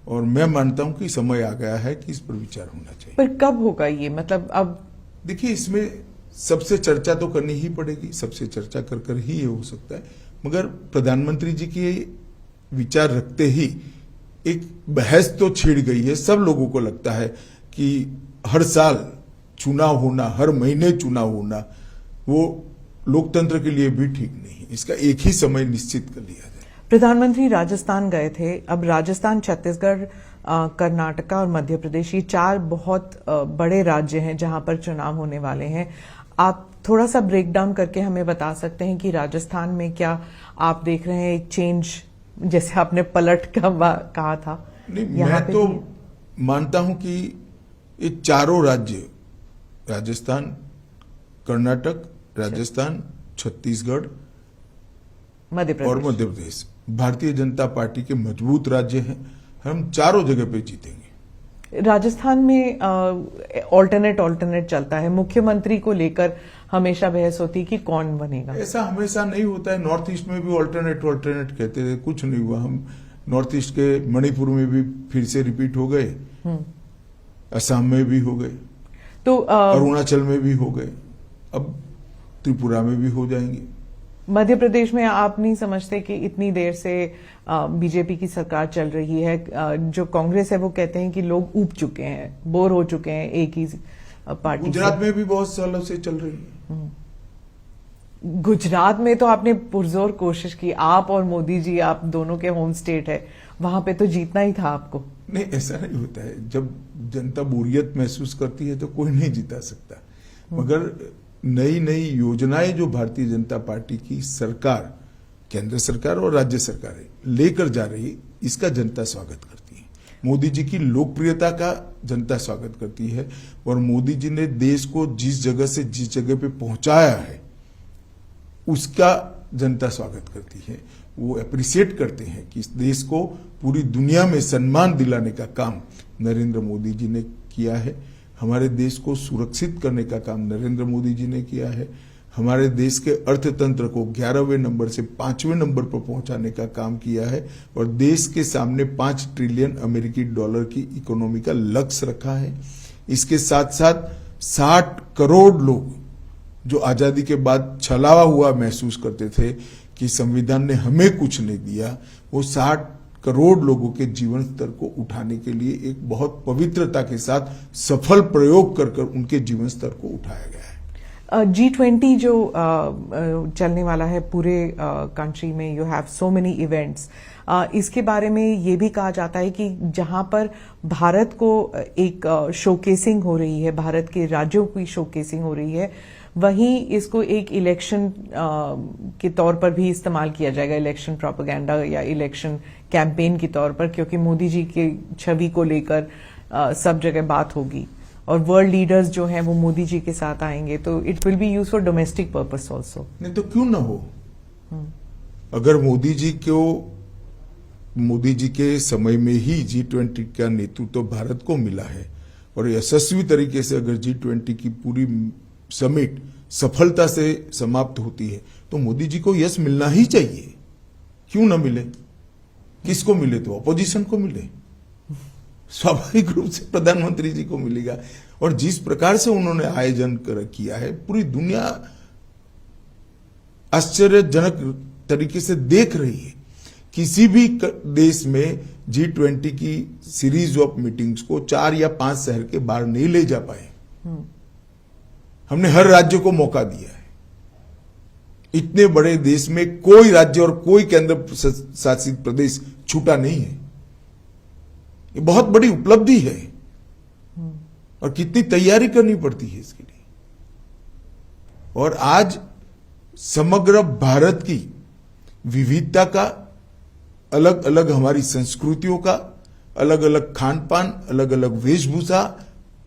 और मैं मानता हूं कि समय आ गया है कि इस पर विचार होना चाहिए। पर कब होगा ये? मतलब अब देखिए, इसमें सबसे चर्चा तो करनी ही पड़ेगी, सबसे चर्चा कर कर ही ये हो सकता है, मगर प्रधानमंत्री जी के विचार रखते ही एक बहस तो छिड़ गई है। सब लोगों को लगता है कि हर साल चुनाव होना, हर महीने चुनाव होना, वो लोकतंत्र के लिए भी ठीक नहीं है। इसका एक ही समय निश्चित कर लिया जाए। प्रधानमंत्री राजस्थान गए थे। अब राजस्थान, छत्तीसगढ़, कर्नाटका और मध्य प्रदेश, ये 4 बहुत बड़े राज्य हैं जहां पर चुनाव होने वाले हैं। आप थोड़ा सा ब्रेक डाउन करके हमें बता सकते हैं कि राजस्थान में क्या आप देख रहे हैं एक चेंज, जैसे आपने पलट का कहा था? नहीं, मैं तो मानता हूं कि ये चारों राज्य, राजस्थान, कर्नाटक, राजस्थान, छत्तीसगढ़ और मध्य प्रदेश भारतीय जनता पार्टी के मजबूत राज्य हैं। हम चारों जगह पे जीतेंगे। राजस्थान में ऑल्टरनेट चलता है, मुख्यमंत्री को लेकर हमेशा बहस होती है कि कौन बनेगा। ऐसा हमेशा नहीं होता है। नॉर्थ ईस्ट में भी ऑल्टरनेट कहते थे, कुछ नहीं हुआ। हम नॉर्थ ईस्ट के मणिपुर में भी फिर से रिपीट हो गए, असम में भी हो गए, तो अरुणाचल में भी हो गए, अब त्रिपुरा में भी हो जाएंगे। मध्य प्रदेश में आप नहीं समझते कि इतनी देर से बीजेपी की सरकार चल रही है, जो कांग्रेस है वो कहते हैं कि लोग ऊब चुके हैं, बोर हो चुके हैं एक ही पार्टी। गुजरात में भी बहुत सालों से चल रही है। गुजरात में तो आपने पुरजोर कोशिश की, आप और मोदी जी, आप दोनों के होम स्टेट है, वहां पे तो जीतना ही था आपको। नहीं, ऐसा नहीं होता है। जब जनता बोरियत महसूस करती है तो कोई नहीं जीता सकता, मगर नई नई योजनाएं जो भारतीय जनता पार्टी की सरकार, केंद्र सरकार और राज्य सरकारें लेकर जा रही, इसका जनता स्वागत करती है। मोदी जी की लोकप्रियता का जनता स्वागत करती है, और मोदी जी ने देश को जिस जगह से जिस जगह पे पहुंचाया है उसका जनता स्वागत करती है। वो अप्रिशिएट करते हैं कि इस देश को पूरी दुनिया में सम्मान दिलाने का काम नरेंद्र मोदी जी ने किया है। हमारे देश को सुरक्षित करने का काम नरेंद्र मोदी जी ने किया है। हमारे देश के अर्थतंत्र को 11वें नंबर से 5वें नंबर पर पहुंचाने का काम किया है, और देश के सामने 5 ट्रिलियन अमेरिकी डॉलर की इकोनॉमी का लक्ष्य रखा है। इसके साथ साथ 60 करोड़ लोग जो आजादी के बाद छलावा हुआ महसूस करते थे कि संविधान ने हमें कुछ नहीं दिया, वो 60 करोड़ लोगों के जीवन स्तर को उठाने के लिए एक बहुत पवित्रता के साथ सफल प्रयोग कर उनके जीवन स्तर को उठाया गया है। G20 जो चलने वाला है पूरे कंट्री में, you have so many events, इसके बारे में ये भी कहा जाता है कि जहां पर भारत को एक शोकेसिंग हो रही है, भारत के राज्यों की शोकेसिंग हो रही है, वहीं इसको एक इलेक्शन के तौर पर भी इस्तेमाल किया जाएगा, इलेक्शन प्रोपेगेंडा या इलेक्शन कैंपेन के तौर पर, क्योंकि मोदी जी की छवि को लेकर सब जगह बात होगी और वर्ल्ड लीडर्स जो हैं वो मोदी जी के साथ आएंगे, तो it will be use for domestic purpose also. नहीं तो क्यों ना हो। अगर मोदी जी के समय में ही G20 का नेतृत्व तो भारत को मिला है और यशस्वी तरीके से अगर G20 की पूरी समिट सफलता से समाप्त होती है तो मोदी जी को यश मिलना ही चाहिए। क्यों ना मिले? किसको मिले? तो अपोजिशन को मिले, स्वाभाविक रूप से प्रधानमंत्री जी को मिलेगा। और जिस प्रकार से उन्होंने आयोजन किया है, पूरी दुनिया आश्चर्यजनक तरीके से देख रही है। किसी भी देश में G20 की सीरीज ऑफ मीटिंग्स को 4 या 5 शहर के बाहर नहीं ले जा पाए। हमने हर राज्य को मौका दिया है। इतने बड़े देश में कोई राज्य और कोई केंद्र शासित प्रदेश छूटा नहीं है। ये बहुत बड़ी उपलब्धि है और कितनी तैयारी करनी पड़ती है इसके लिए। और आज समग्र भारत की विविधता का, अलग अलग हमारी संस्कृतियों का, अलग अलग खान पान, अलग अलग वेशभूषा,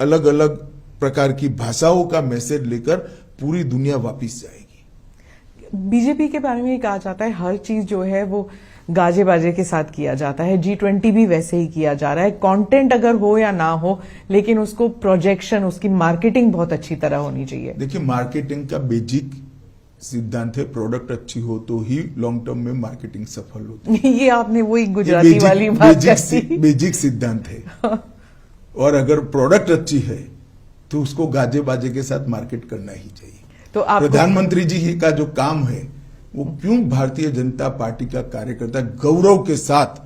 अलग अलग प्रकार की भाषाओं का मैसेज लेकर पूरी दुनिया वापिस जाएगी। बीजेपी के बारे में कहा जाता है हर चीज जो है वो गाजे बाजे के साथ किया जाता है, G20 भी वैसे ही किया जा रहा है। कंटेंट अगर हो या ना हो, लेकिन उसको प्रोजेक्शन, उसकी मार्केटिंग बहुत अच्छी तरह होनी चाहिए। देखिए, मार्केटिंग का बेसिक सिद्धांत है, प्रोडक्ट अच्छी हो तो ही लॉन्ग टर्म में मार्केटिंग सफल होती है। ये आपने वही गुजराती वाली बात कर दी। बेसिक सिद्धांत है। और अगर प्रोडक्ट अच्छी है तो उसको गाजे बाजे के साथ मार्केट करना ही चाहिए। तो प्रधानमंत्री जी का जो काम है वो क्यों भारतीय जनता पार्टी का कार्यकर्ता गौरव के साथ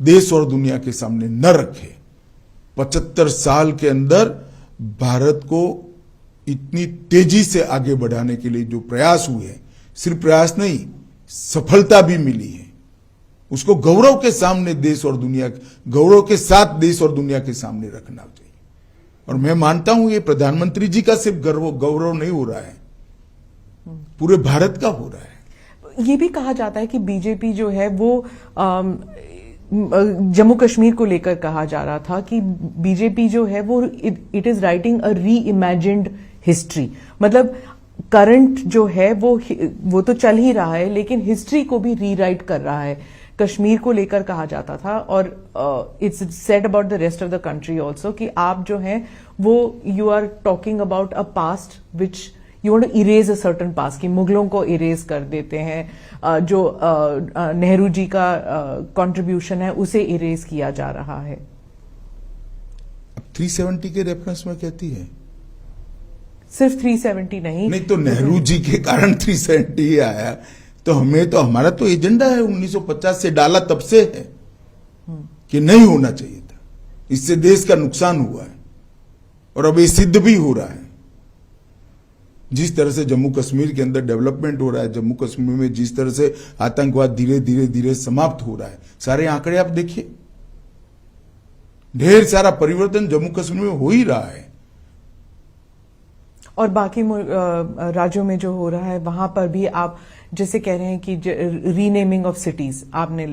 देश और दुनिया के सामने न रखे। 75 साल के अंदर भारत को इतनी तेजी से आगे बढ़ाने के लिए जो प्रयास हुए हैं, सिर्फ प्रयास नहीं, सफलता भी मिली है, उसको गौरव के सामने देश और दुनिया, गौरव के साथ देश और दुनिया के सामने रखना चाहिए। और मैं मानता हूं ये प्रधानमंत्री जी का सिर्फ गौरव नहीं हो रहा है, पूरे भारत का हो रहा है। ये भी कहा जाता है कि बीजेपी जो है वो जम्मू कश्मीर को लेकर कहा जा रहा था कि बीजेपी जो है वो इट इज राइटिंग अ री इमेजिन्ड हिस्ट्री। मतलब करंट जो है वो तो चल ही रहा है, लेकिन हिस्ट्री को भी रीराइट कर रहा है। कश्मीर को लेकर कहा जाता था और it's said about the rest of the country also कि आप जो हैं वो you are talking about a past which you want to erase a certain past, कि मुगलों को इरेज कर देते हैं, जो नेहरू जी का कंट्रीब्यूशन है उसे इरेज किया जा रहा है। अब 370 के रेफरेंस में कहती है, सिर्फ 370 नहीं तो नेहरू जी के कारण 370 ही आया। तो हमारा तो एजेंडा है 1950 से डाला तब से है कि नहीं होना चाहिए था, इससे देश का नुकसान हुआ है और अब ये सिद्ध भी हो रहा है। जिस तरह से जम्मू कश्मीर के अंदर डेवलपमेंट हो रहा है, जम्मू कश्मीर में जिस तरह से आतंकवाद धीरे धीरे समाप्त हो रहा है, सारे आंकड़े आप देखिए, ढेर सारा परिवर्तन जम्मू कश्मीर में हो ही रहा है। और बाकी राज्यों में जो हो रहा है वहां पर भी आप जैसे कह रहे हैं कि रीनेमिंग ऑफ सिटीज, आपने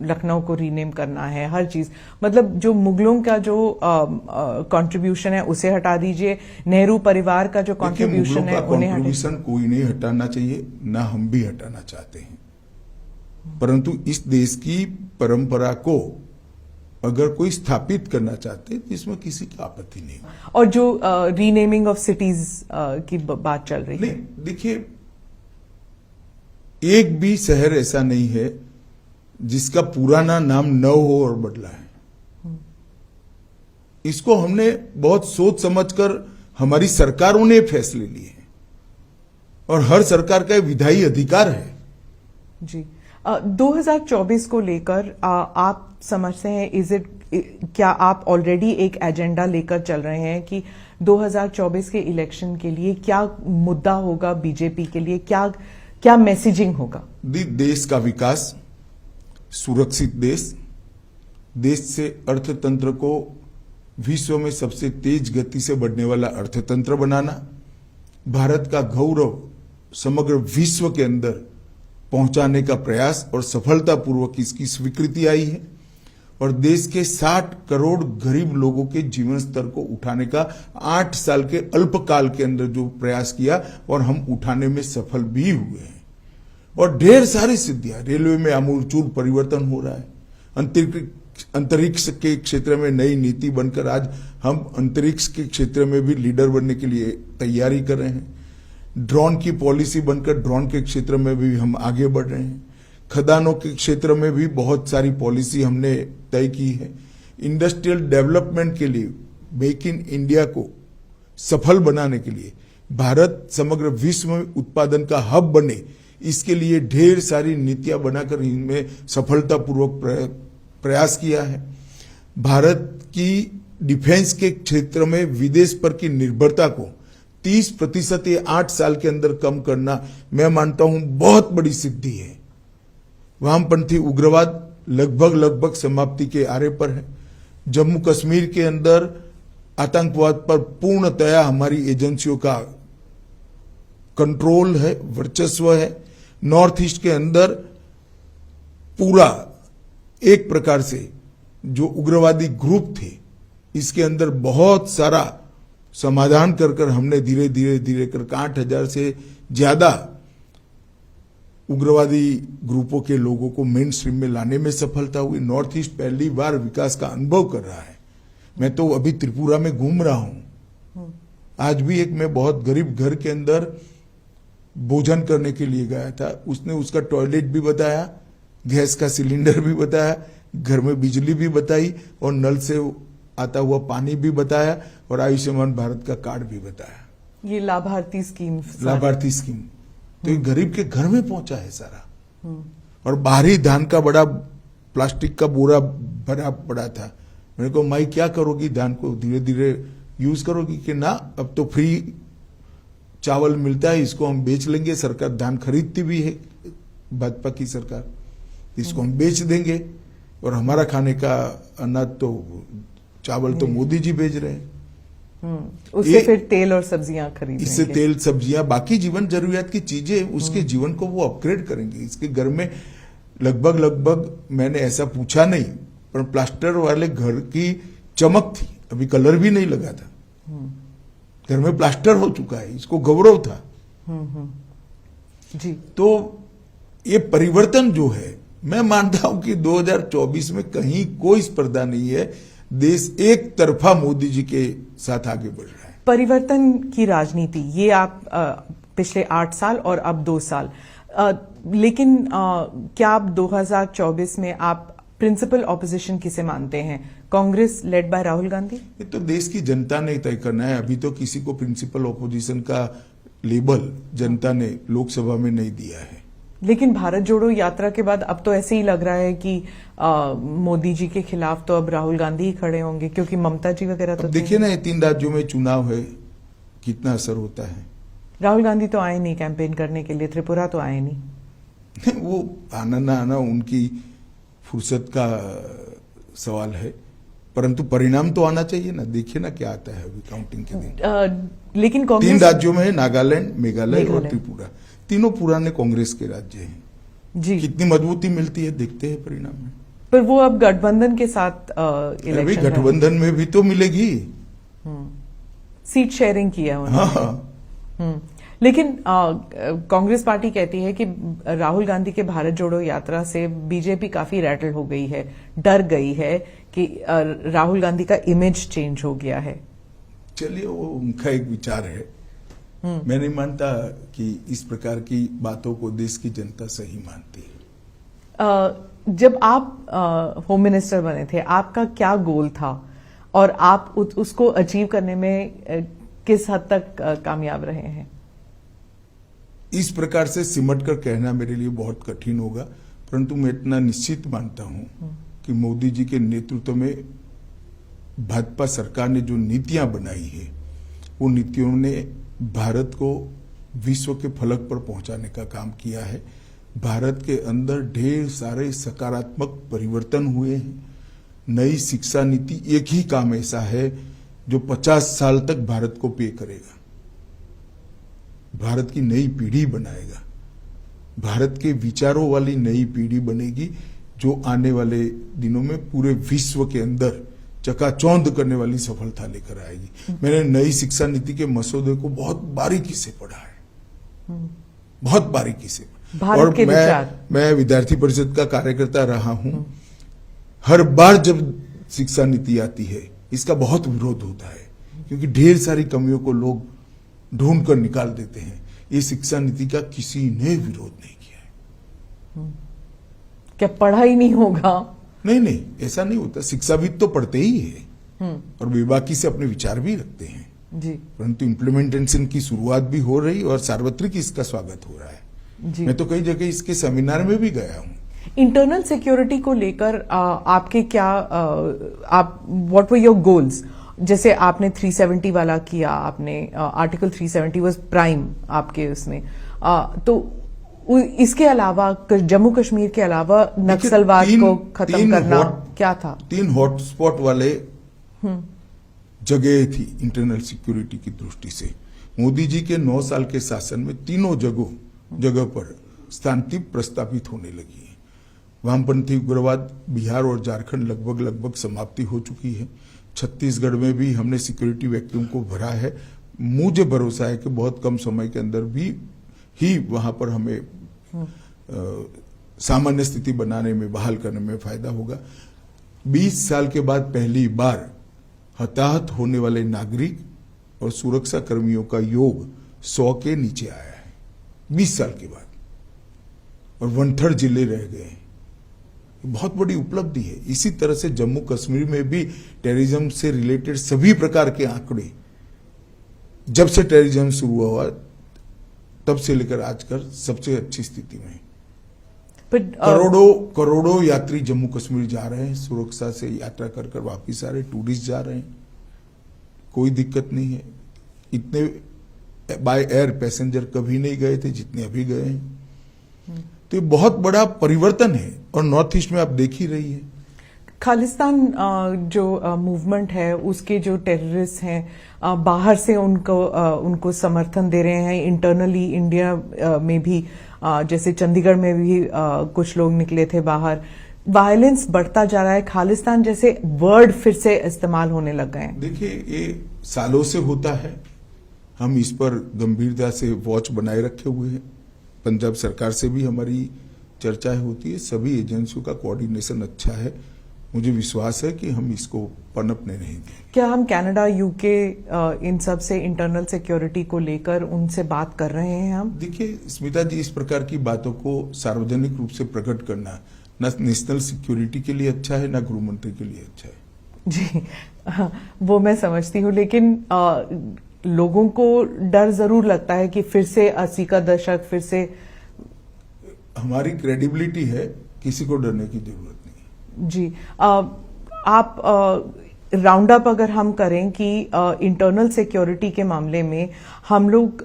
लखनऊ को रीनेम करना है, हर चीज, मतलब जो मुगलों का जो कंट्रीब्यूशन है उसे हटा दीजिए, नेहरू परिवार का जो कंट्रीब्यूशन है उन्हें कंट्रीब्यूशन कोई नहीं हटाना चाहिए, ना हम भी हटाना चाहते हैं, परंतु इस देश की परंपरा को अगर कोई स्थापित करना चाहते तो इसमें किसी की आपत्ति नहीं। और जो रीनेमिंग ऑफ सिटीज की बात चल रही है, देखिए, एक भी शहर ऐसा नहीं है जिसका पुराना नाम न हो और बदला है। इसको हमने बहुत सोच समझकर हमारी सरकारों ने फैसले लिए हैं और हर सरकार का विधायी अधिकार है। जी, 2024 को लेकर आप समझते हैं क्या आप ऑलरेडी एक एजेंडा लेकर चल रहे हैं कि 2024 के इलेक्शन के लिए क्या मुद्दा होगा बीजेपी के लिए, क्या मैसेजिंग होगा? देश का विकास, सुरक्षित देश से अर्थतंत्र को विश्व में सबसे तेज गति से बढ़ने वाला अर्थतंत्र बनाना, भारत का गौरव समग्र विश्व के अंदर पहुंचाने का प्रयास और सफलतापूर्वक इसकी स्वीकृति आई है, और देश के 60 करोड़ गरीब लोगों के जीवन स्तर को उठाने का 8 साल के अल्पकाल के अंदर जो प्रयास किया और हम उठाने में सफल भी हुए हैं। और ढेर सारी सिद्धियां, रेलवे में आमूलचूल परिवर्तन हो रहा है, अंतरिक्ष के क्षेत्र में नई नीति बनकर आज हम अंतरिक्ष के क्षेत्र में भी लीडर बनने के लिए तैयारी कर रहे हैं, ड्रोन की पॉलिसी बनकर ड्रोन के क्षेत्र में भी हम आगे बढ़ रहे हैं, खदानों के क्षेत्र में भी बहुत सारी पॉलिसी हमने तय की है, इंडस्ट्रियल डेवलपमेंट के लिए मेक इन इंडिया को सफल बनाने के लिए, भारत समग्र विश्व में उत्पादन का हब बने, इसके लिए ढेर सारी नीतियां बनाकर इनमें सफलतापूर्वक प्रयास किया है। भारत की डिफेंस के क्षेत्र में विदेश पर की निर्भरता को 30% ये 8 साल के अंदर कम करना मैं मानता हूं बहुत बड़ी सिद्धि है। वामपंथी उग्रवाद लगभग समाप्ति के आरे पर है। जम्मू कश्मीर के अंदर आतंकवाद पर पूर्णतया हमारी एजेंसियों का कंट्रोल है, वर्चस्व है। नॉर्थ ईस्ट के अंदर पूरा एक प्रकार से जो उग्रवादी ग्रुप थे, इसके अंदर बहुत सारा समाधान कर हमने धीरे कर 8,000 से ज्यादा उग्रवादी ग्रुपों के लोगों को मेन स्ट्रीम में लाने में सफलता हुई। नॉर्थ ईस्ट पहली बार विकास का अनुभव कर रहा है। मैं तो अभी त्रिपुरा में घूम रहा हूं। आज भी एक मैं बहुत गरीब घर के अंदर भोजन करने के लिए गया था, उसने उसका टॉयलेट भी बताया, गैस का सिलेंडर भी बताया, घर में बिजली भी बताई और नल से आता हुआ पानी भी बताया और आयुष्मान भारत का कार्ड भी बताया। ये लाभार्थी स्कीम तो ये गरीब के घर में पहुंचा है सारा। और बाहरी धान का बड़ा प्लास्टिक का बोरा भरा पड़ा था। मैंने कहा माई क्या करोगी, धान को धीरे धीरे यूज करोगी? कि ना, अब तो फ्री चावल मिलता है, इसको हम बेच लेंगे। सरकार धान खरीदती भी है, भाजपा की सरकार, इसको हम बेच देंगे और हमारा खाने का अनाज तो चावल तो मोदी जी भेज रहे हैं। उससे फिर तेल और सब्जियां खरीदेंगे। इससे तेल, सब्जियां, बाकी जीवन जरूरियात की चीजें, उसके जीवन को वो अपग्रेड करेंगे। इसके घर में लगभग मैंने ऐसा पूछा नहीं, पर प्लास्टर वाले घर की चमक थी, अभी कलर भी नहीं लगा था, घर में प्लास्टर हो चुका है, इसको गौरव था। जी, तो ये परिवर्तन जो है, मैं मानता हूं कि 2024 में कहीं कोई स्पर्धा नहीं है। देश एक तरफा मोदी जी के साथ आगे बढ़ रहा है। परिवर्तन की राजनीति, ये आप पिछले 8 साल और अब 2 साल, लेकिन क्या आप 2024 में आप प्रिंसिपल ऑपोजिशन किसे मानते हैं? Congress led by Rahul Gandhi? ये तो देश की जनता ने तय करना है। अभी तो किसी को प्रिंसिपल ऑपोजिशन का लेबल जनता ने लोकसभा में नहीं दिया है। लेकिन भारत जोड़ो यात्रा के बाद अब तो ऐसे ही लग रहा है कि मोदी जी के खिलाफ तो अब राहुल गांधी ही खड़े होंगे, क्योंकि ममता जी वगैरह तो देखिए ना, 3 राज्यों में चुनाव है, कितना असर होता है। राहुल गांधी तो आए नहीं कैंपेन करने के लिए, त्रिपुरा तो आए नहीं। वो आना ना आना उनकी फुर्सत का सवाल है, परंतु परिणाम तो आना चाहिए ना। देखिए ना क्या आता है अभी काउंटिंग के दिन। लेकिन कांग्रेस 3 राज्यों में है, नागालैंड, मेघालय और त्रिपुरा, तीनों पुराने कांग्रेस के राज्य हैं। जी, कितनी मजबूती मिलती है देखते हैं परिणाम में। पर वो अब गठबंधन के साथ इलेक्शन, गठबंधन में भी तो मिलेगी, सीट शेयरिंग किया उन्होंने। हाँ। लेकिन कांग्रेस पार्टी कहती है कि राहुल गांधी के भारत जोड़ो यात्रा से बीजेपी काफी रैटल हो गई है, डर गई है कि राहुल गांधी का इमेज चेंज हो गया है। चलिए, वो उनका एक विचार है। मैं नहीं मानता कि इस प्रकार की बातों को देश की जनता सही मानती है। जब आप होम मिनिस्टर बने थे, आपका क्या गोल था और आप उसको अचीव करने में किस हद तक कामयाब रहे हैं? इस प्रकार से सिमट कर कहना मेरे लिए बहुत कठिन होगा, परंतु मैं इतना निश्चित मानता हूं कि मोदी जी के नेतृत्व में भाजपा सरकार ने जो नीतियां बनाई है वो नीतियों ने भारत को विश्व के फलक पर पहुंचाने का काम किया है। भारत के अंदर ढेर सारे सकारात्मक परिवर्तन हुए हैं। नई शिक्षा नीति एक ही काम ऐसा है जो 50 साल तक भारत को पे करेगा, भारत की नई पीढ़ी बनाएगा, भारत के विचारों वाली नई पीढ़ी बनेगी जो आने वाले दिनों में पूरे विश्व के अंदर चकाचौंध करने वाली सफलता लेकर आएगी। मैंने नई शिक्षा नीति के मसौदे को बहुत बारीकी से पढ़ा है, बहुत बारीकी से। और मैं विद्यार्थी परिषद का कार्यकर्ता रहा हूं। हर बार जब शिक्षा नीति आती है इसका बहुत विरोध होता है, क्योंकि ढेर सारी कमियों को लोग ढूंढ कर निकाल देते हैं। ये शिक्षा नीति का किसी ने विरोध नहीं किया है। क्या पढ़ा ही नहीं होगा? नहीं, ऐसा नहीं होता। शिक्षाविद तो पढ़ते ही है और बेबाकी से अपने विचार भी रखते हैं जी, परंतु इम्प्लीमेंटेशन की शुरुआत भी हो रही और सार्वत्रिक इसका स्वागत हो रहा है जी। मैं तो कई जगह इसके सेमिनार में भी गया हूं। इंटरनल सिक्योरिटी को लेकर आपके क्या आप व्हाट वर योर गोल्स? जैसे आपने 370 वाला किया, आपने आर्टिकल 370 वाज प्राइम आपके उसमें, तो इसके अलावा जम्मू कश्मीर के अलावा नक्सलवाद को खत्म करना क्या था? 3 हॉटस्पॉट वाले जगह थी इंटरनल सिक्योरिटी की दृष्टि से। मोदी जी के 9 साल के शासन में तीनों जगह पर शांति प्रस्तापित होने लगी है। वामपंथी उग्रवाद बिहार और झारखंड लगभग समाप्ति हो चुकी है। छत्तीसगढ़ में भी हमने सिक्योरिटी वैक्यूम को भरा है। मुझे भरोसा है कि बहुत कम समय के अंदर भी ही वहां पर हमें सामान्य स्थिति बनाने में, बहाल करने में फायदा होगा। 20 साल के बाद पहली बार हताहत होने वाले नागरिक और सुरक्षा कर्मियों का योग 100 के नीचे आया है 20 साल के बाद, और 1/3 जिले रह गए। बहुत बड़ी उपलब्धि है। इसी तरह से जम्मू कश्मीर में भी टेररिज्म से रिलेटेड सभी प्रकार के आंकड़े जब से टेररिज्म शुरू हुआ तब से लेकर आजकल सबसे अच्छी स्थिति में है। करोड़ों यात्री जम्मू कश्मीर जा रहे हैं, सुरक्षा से यात्रा कर वापिस आ रहे, टूरिस्ट जा रहे हैं, कोई दिक्कत नहीं है। इतने बाय एयर पैसेंजर कभी नहीं गए थे जितने अभी गए हैं। तो ये बहुत बड़ा परिवर्तन है और नॉर्थ ईस्ट में आप देख ही रही है। खालिस्तान जो मूवमेंट है उसके जो टेररिस्ट हैं बाहर से उनको समर्थन दे रहे हैं। इंटरनली इंडिया में भी जैसे चंडीगढ़ में भी कुछ लोग निकले थे बाहर। वायलेंस बढ़ता जा रहा है, खालिस्तान जैसे वर्ड फिर से इस्तेमाल होने लग गए हैं। देखिए, ये सालों से होता है, हम इस पर गंभीरता से वॉच बनाए रखे हुए हैं। पंजाब सरकार से भी हमारी चर्चाएं होती है, सभी एजेंसियों का कोऑर्डिनेशन अच्छा है। मुझे विश्वास है कि हम इसको पनपने नहीं देंगे। क्या हम कनाडा, यूके इन सब से इंटरनल सिक्योरिटी को लेकर उनसे बात कर रहे हैं हम? देखिए स्मिता जी, इस प्रकार की बातों को सार्वजनिक रूप से प्रकट करना न नेशनल सिक्योरिटी के लिए अच्छा है, न गृह मंत्री के लिए अच्छा है। जी वो मैं समझती हूँ, लेकिन लोगों को डर जरूर लगता है कि फिर से 80 का दशक फिर से। हमारी क्रेडिबिलिटी है, किसी को डरने की जरूरत नहीं जी। आप राउंड अप अगर हम करें कि इंटरनल सिक्योरिटी के मामले में हम लोग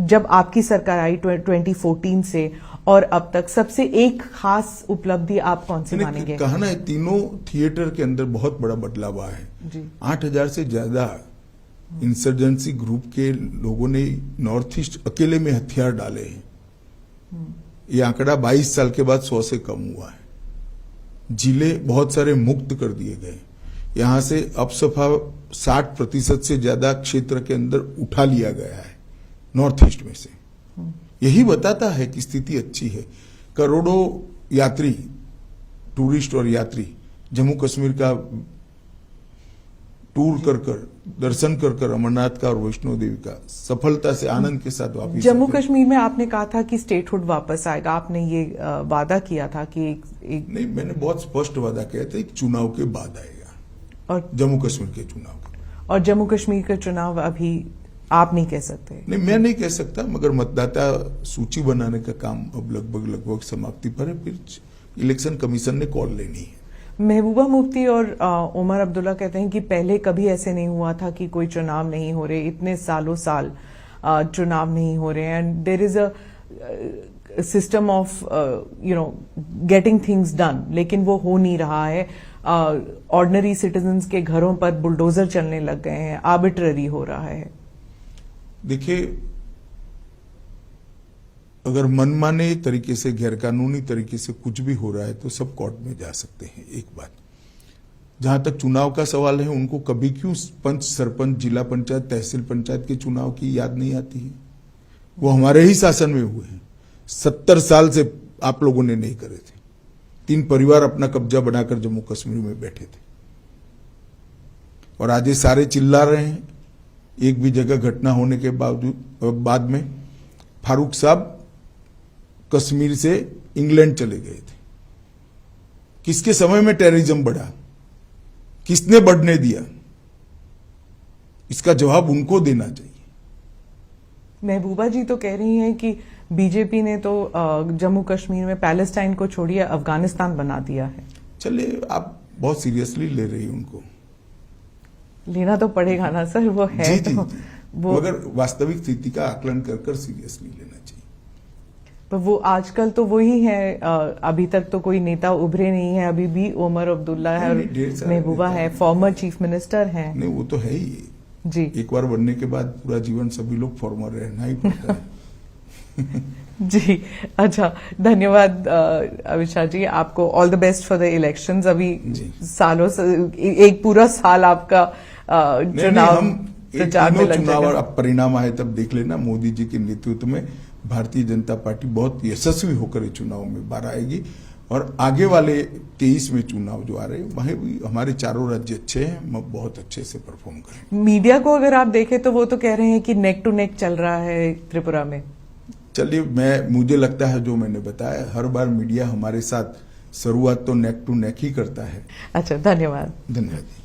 जब आपकी सरकार आई 2014 से और अब तक सबसे एक खास उपलब्धि आप कौन सी मानेंगे? कहा ना, तीनों थिएटर के अंदर बहुत बड़ा बदलाव आया है जी। 8000 से ज्यादा इंसर्जेंसी ग्रुप के लोगों ने नॉर्थ ईस्ट अकेले में हथियार डाले हैं। ये आंकड़ा 22 साल के बाद 100 से कम हुआ है। जिले बहुत सारे मुक्त कर दिए गए। यहां से अपसफा 60% से ज्यादा क्षेत्र के अंदर उठा लिया गया है नॉर्थ ईस्ट में से। यही बताता है कि स्थिति अच्छी है। करोड़ों यात्री, टूरिस्ट और यात्री जम्मू कश्मीर का टूर कर दर्शन कर अमरनाथ का और वैष्णो देवी का सफलता से आनंद के साथ वापस। जम्मू कश्मीर में आपने कहा था कि स्टेटहुड वापस आएगा, आपने ये वादा किया था कि नहीं, मैंने बहुत स्पष्ट वादा किया था, एक चुनाव के बाद आएगा, और जम्मू कश्मीर के चुनाव। और जम्मू कश्मीर का चुनाव अभी आप नहीं कह सकते? नहीं, मैं नहीं कह सकता, मगर मतदाता सूची बनाने का काम अब लगभग समाप्ति पर है। फिर इलेक्शन कमीशन ने कॉल लेनी है। महबूबा मुफ्ती और उमर अब्दुल्ला कहते हैं कि पहले कभी ऐसे नहीं हुआ था कि कोई चुनाव नहीं हो रहे, इतने सालों साल चुनाव नहीं हो रहे, and there is a system of getting things done, लेकिन वो हो नहीं रहा है। ऑर्डिनरी सिटीजन्स के घरों पर बुलडोजर चलने लग गए हैं, आर्बिट्ररी हो रहा है। देखिए, अगर मनमाने तरीके से, गैरकानूनी तरीके से कुछ भी हो रहा है तो सब कोर्ट में जा सकते हैं। एक बात, जहां तक चुनाव का सवाल है, उनको कभी क्यों पंच, सरपंच, जिला पंचायत, तहसील पंचायत के चुनाव की याद नहीं आती है? वो हमारे ही शासन में हुए हैं। 70 साल से आप लोगों ने नहीं करे थे। 3 परिवार अपना कब्जा बनाकर जम्मू कश्मीर में बैठे थे, और आज ये सारे चिल्ला रहे हैं। एक भी जगह घटना होने के बाद में फारूक साहब कश्मीर से इंग्लैंड चले गए थे। किसके समय में टेररिज्म बढ़ा? किसने बढ़ने दिया? इसका जवाब उनको देना चाहिए। महबूबा जी तो कह रही हैं कि बीजेपी ने तो जम्मू कश्मीर में पैलेस्टाइन को छोड़िए अफगानिस्तान बना दिया है। चलिए, आप बहुत सीरियसली ले रही हैं उनको। लेना तो पड़ेगा ना सर, वो है। जी, तो वो, मगर वास्तविक स्थिति का आकलन कर सीरियसली लेना चाहिए। पर वो आजकल तो वही है। अभी तक तो कोई नेता उभरे नहीं है। अभी भी उमर अब्दुल्ला है और महबूबा है, फॉर्मर चीफ मिनिस्टर है। नहीं, वो तो है ही जी। एक बार बनने के बाद पूरा जीवन सभी लोग फॉर्मर रहना ही पड़ता है। जी, अच्छा, धन्यवाद अमित शाह जी। आपको all the best for the elections. अभी सालों से एक पूरा साल आपका चुनाव प्रचार में लग चुनाव जाएगा। अब परिणाम आए तब देख लेना। मोदी जी के नेतृत्व में भारतीय जनता पार्टी बहुत यशस्वी होकर चुनाव में बाहर आएगी, और आगे वाले 23 में चुनाव जो आ रहे हैं वहीं भी हमारे चारों राज्य अच्छे हैं, हम बहुत अच्छे से परफॉर्म करें। मीडिया को अगर आप देखें तो वो तो कह रहे हैं कि नेक टू नेक चल रहा है त्रिपुरा में। चलिए, मुझे लगता है जो मैंने बताया, हर बार मीडिया हमारे साथ शुरुआत तो नेक टू नेक ही करता है। अच्छा, धन्यवाद। धन्यवाद।